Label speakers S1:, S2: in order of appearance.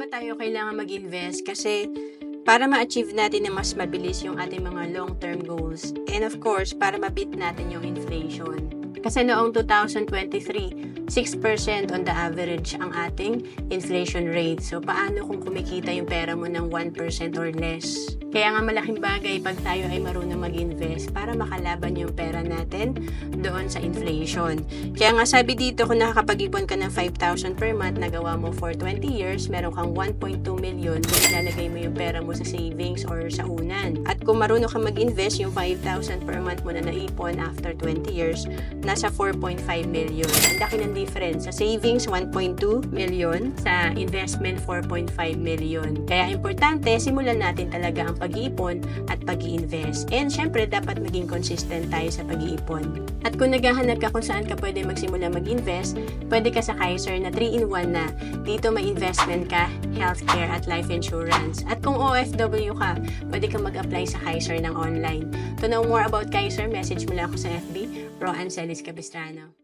S1: tayo kailangan mag-invest? Kasi para ma-achieve natin na mas mabilis yung ating mga long-term goals. And of course, para ma-beat natin yung inflation. Kasi noong 2023, 6% on the average ang ating inflation rate. So, paano kung kumikita yung pera mo ng 1% or less? Kaya nga malaking bagay pag tayo ay marunong mag-invest para makalaban yung pera natin doon sa inflation. Kaya nga sabi dito, kung nakakapag-ipon ka ng 5,000 per month, nagawa mo for 20 years, meron kang 1.2 million kung ilalagay mo yung pera mo sa savings or sa unan. At kung marunong ka mag-invest, yung 5,000 per month mo na naipon after 20 years, nasa 4.5 million. Ang laki ng difference. Sa savings, 1.2 million. Sa investment, 4.5 million. Kaya importante, simulan natin talaga ang pag-iipon at pag-i-invest. And syempre, dapat maging consistent tayo sa pag-iipon. At kung naghahanap ka kung saan ka pwede magsimula mag-invest, pwede ka sa Kaiser na 3-in-1 na. Dito may investment ka, healthcare at life insurance. At kung OFW ka, pwede ka mag-apply sa Kaiser ng online. To know more about Kaiser, message mo lang ako sa FB, Ro Ancelis Capistrano.